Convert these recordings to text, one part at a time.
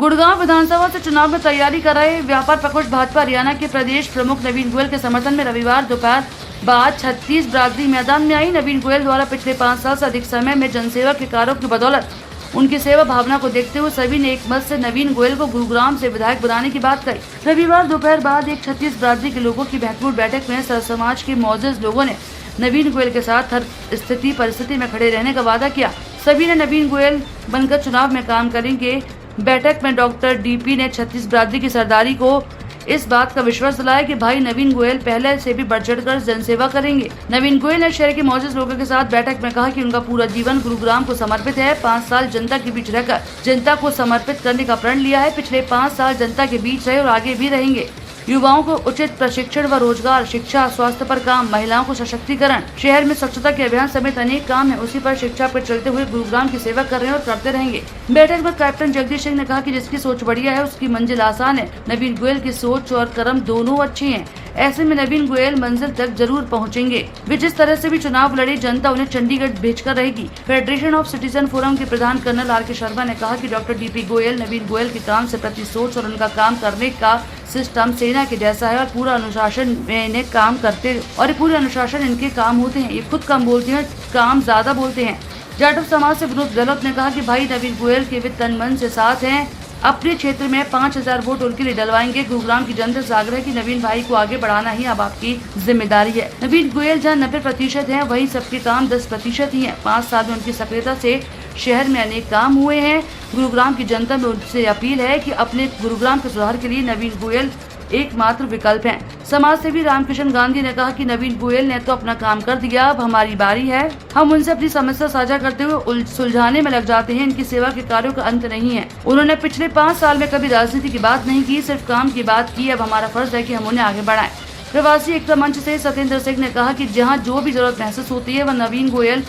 गुड़गांव विधानसभा से चुनाव में तैयारी कर रहे व्यापार प्रकोष्ठ भाजपा हरियाणा के प्रदेश प्रमुख नवीन गोयल के समर्थन में रविवार दोपहर बाद 36 बिरादरी मैदान में आई। नवीन गोयल द्वारा पिछले 5 साल से अधिक समय में जनसेवा के कार्यों की बदौलत उनकी सेवा भावना को देखते हुए सभी ने एक मत से नवीन गोयल को गुरुग्राम से विधायक बनाने की बात कही। रविवार दोपहर बाद एक 36 बिरादरी के लोगों की महत्वपूर्ण बैठक में सर समाज के मौजूद लोगों ने नवीन गोयल के साथ हर स्थिति परिस्थिति में खड़े रहने का वादा किया। सभी ने नवीन गोयल बनकर चुनाव में काम करेंगे। बैठक में डॉक्टर डीपी ने 36 बिरादरी की सरदारी को इस बात का विश्वास दिलाया कि भाई नवीन गोयल पहले से भी बढ़ चढ़कर जनसेवा करेंगे। नवीन गोयल ने शहर के मौजूद लोगों के साथ बैठक में कहा कि उनका पूरा जीवन गुरुग्राम को समर्पित है। 5 साल जनता के बीच रहकर जनता को समर्पित करने का प्रण लिया है। पिछले 5 साल जनता के बीच रहे और आगे भी रहेंगे। युवाओं को उचित प्रशिक्षण व रोजगार, शिक्षा, स्वास्थ्य पर काम, महिलाओं को सशक्तिकरण, शहर में स्वच्छता के अभियान समेत अनेक काम है। उसी पर शिक्षा पर चलते हुए गुरुग्राम की सेवा कर रहे हैं और करते रहेंगे। बैठक में कैप्टन जगदीश सिंह ने कहा कि जिसकी सोच बढ़िया है उसकी मंजिल आसान है। नवीन गोयल की सोच और कर्म दोनों अच्छे हैं। ऐसे में नवीन गोयल मंजिल तक जरूर पहुंचेंगे। वे जिस तरह से भी चुनाव लड़े, जनता उन्हें चंडीगढ़ भेजकर रहेगी। फेडरेशन ऑफ सिटीजन फोरम के प्रधान कर्नल आर.के. शर्मा ने कहा कि डॉक्टर डीपी गोयल नवीन गोयल के काम से प्रति सोच और उनका काम करने का सिस्टम सेना के जैसा है और पूरा अनुशासन में इन्हें काम करते और पूरे अनुशासन इनके काम होते हैं। ये खुद कम बोलते हैं, काम ज्यादा बोलते हैं। जाटव समाज से विनोद गहलोत ने कहा कि भाई नवीन गोयल के वे तन मन से साथ हैं। अपने क्षेत्र में 5000 वोट उनके लिए डलवाएंगे। गुरुग्राम की जनता से आग्रह है कि नवीन भाई को आगे बढ़ाना ही अब आपकी जिम्मेदारी है। नवीन गोयल जहाँ 90% है वही सबके काम 10% ही है। 5 साल में उनकी सक्रियता से शहर में अनेक काम हुए हैं। गुरुग्राम की जनता में उनसे अपील है कि अपने गुरुग्राम के सुधार के लिए नवीन गोयल एकमात्र विकल्प हैं। समाज सेवी रामकिशन गांधी ने कहा कि नवीन गोयल ने तो अपना काम कर दिया, अब हमारी बारी है। हम उनसे अपनी समस्या साझा करते हुए सुलझाने में लग जाते हैं। इनकी सेवा के कार्यों का अंत नहीं है। उन्होंने पिछले 5 साल में कभी राजनीति की बात नहीं की, सिर्फ काम की बात की। अब हमारा फर्ज है कि हम उन्हें आगे बढ़ाएं। प्रवासी एकता मंच से सत्येंद्र सिंह ने कहा कि जहाँ जो भी जरूरत महसूस होती है वह नवीन गोयल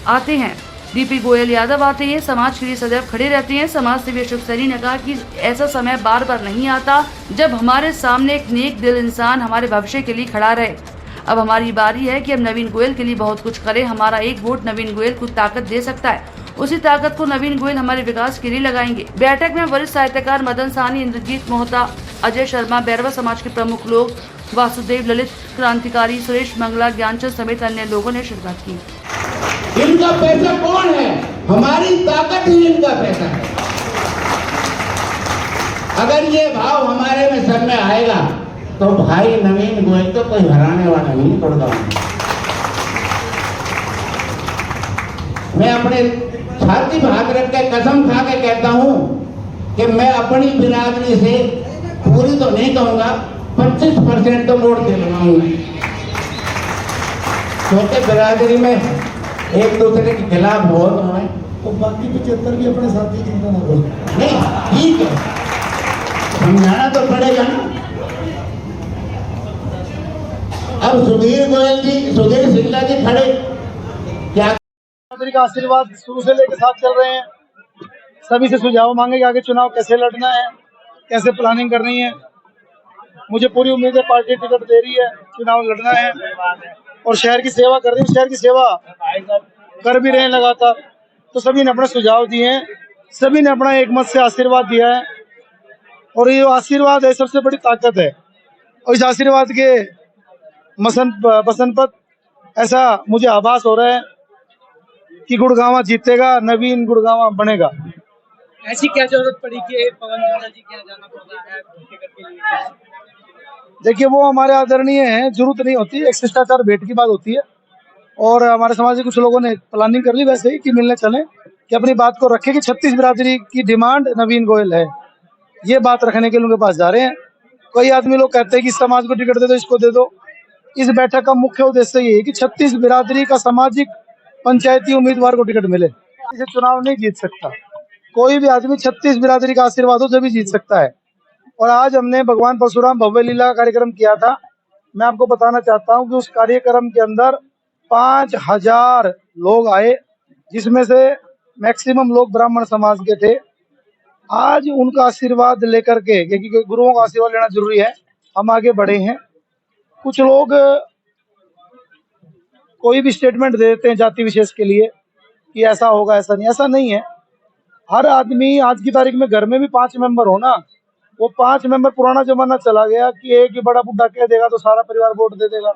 आते हैं, डीपी गोयल यादव आते हैं, समाज के लिए सदैव खड़े रहते हैं। समाज सेवी अशोक सैनी ने कहा कि ऐसा समय बार बार नहीं आता जब हमारे सामने एक नेक दिल इंसान हमारे भविष्य के लिए खड़ा रहे। अब हमारी बारी है कि हम नवीन गोयल के लिए बहुत कुछ करें। हमारा एक वोट नवीन गोयल को ताकत दे सकता है। उसी ताकत को नवीन गोयल हमारे विकास के लिए लगाएंगे। बैठक में वरिष्ठ साहित्यकार मदन साहनी, इंद्रजीत मोहता, अजय शर्मा, बैरवा समाज के प्रमुख लोग, वासुदेव, ललित, क्रांतिकारी, सुरेश मंगला, ज्ञानचंद समेत अन्य लोगों ने शिरकत की। इनका पैसा कौन है? हमारी ताकत ही इनका पैसा है। अगर ये भाव हमारे में सब में आएगा तो भाई नवीन गोयल तो कोई हराने वाला नहीं पड़ता। मैं अपने छाती पर हाथ रख के कसम खा के कहता हूं कि मैं अपनी बिरादरी से पूरी तो नहीं कहूंगा, 25% तो वोट दिलवाऊंगा। क्योंकि बिरादरी में एक दूसरे के खिलाफ बहुत है तो बाकी 75 भी अपने साथी, चिंता ना करो। नहीं, ठीक है, समझाना तो पड़ेगा ना। अब सुधीर गोयल जी, सुधीर सिंगला जी खड़े, क्या का आशीर्वाद शुरू से लेकर साथ चल रहे हैं। सभी से सुझाव मांगे कि आगे चुनाव कैसे लड़ना है, कैसे प्लानिंग करनी है। मुझे पूरी उम्मीद है पार्टी टिकट दे रही है, चुनाव लड़ना है और शहर की सेवा कर रही है। शहर की सेवा कर भी रहे हैं लगातार। तो सभी ने अपने सुझाव दिए हैं, सभी ने अपना एक मत से आशीर्वाद दिया है और ये आशीर्वाद है सबसे बड़ी ताकत है। और इस आशीर्वाद के बसंत ऐसा मुझे आभास हो रहा है कि गुड़गांव जीतेगा, नवीन गुड़गांव बनेगा। ऐसी क्या जरूरत पड़ी कि पवन झाला जी क्या जाना पड़ता है टिकट के लिए? देखिए, वो हमारे आदरणीय हैं, जरूरत नहीं होती, एक शिष्टाचार भेंट की बात होती है और हमारे समाज के कुछ लोगों ने प्लानिंग कर ली वैसे ही कि मिलने चलें, कि अपनी बात को रखें कि 36 बिरादरी की डिमांड नवीन गोयल है। ये बात रखने के लिए उनके पास जा रहे हैं। कई आदमी लोग कहते हैं कि समाज को टिकट दे दो, इसको दे दो। इस बैठक का मुख्य उद्देश्य ये है कि 36 बिरादरी का सामाजिक पंचायती उम्मीदवार को टिकट मिले। इसे चुनाव नहीं जीत सकता कोई भी आदमी, 36 बिरादरी का आशीर्वाद हो जब जीत सकता है। और आज हमने भगवान परशुराम भव्य लीला का कार्यक्रम किया था। मैं आपको बताना चाहता हूं कि उस कार्यक्रम के अंदर 5000 लोग आए, जिसमें से मैक्सिमम लोग ब्राह्मण समाज के थे। आज उनका आशीर्वाद लेकर के, क्योंकि गुरुओं का आशीर्वाद लेना जरूरी है, हम आगे बढ़े हैं। कुछ लोग कोई भी स्टेटमेंट दे देते हैं जाति विशेष के लिए कि ऐसा होगा, ऐसा नहीं है। हर आदमी आज की तारीख में घर में भी 5 मेंबर हो ना, वो 5 मेंबर पुराना जमाना चला गया कि एक ही बड़ा बुड्ढा कह देगा तो सारा परिवार वोट दे देगा।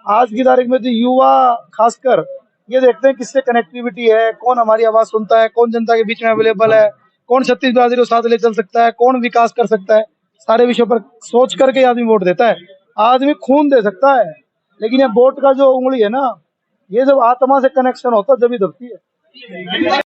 आज की तारीख में तो युवा खासकर ये देखते हैं किससे कनेक्टिविटी है, कौन हमारी आवाज सुनता है, कौन जनता के बीच में अवेलेबल है, कौन 36 बिरादरी को साथ ले चल सकता है, कौन विकास कर सकता है, सारे विषयों पर सोच करके आदमी वोट देता है। आदमी खून दे सकता है, लेकिन ये वोट का जो उंगली है ना, ये जब आत्मा से कनेक्शन होता है जब ही दबती है।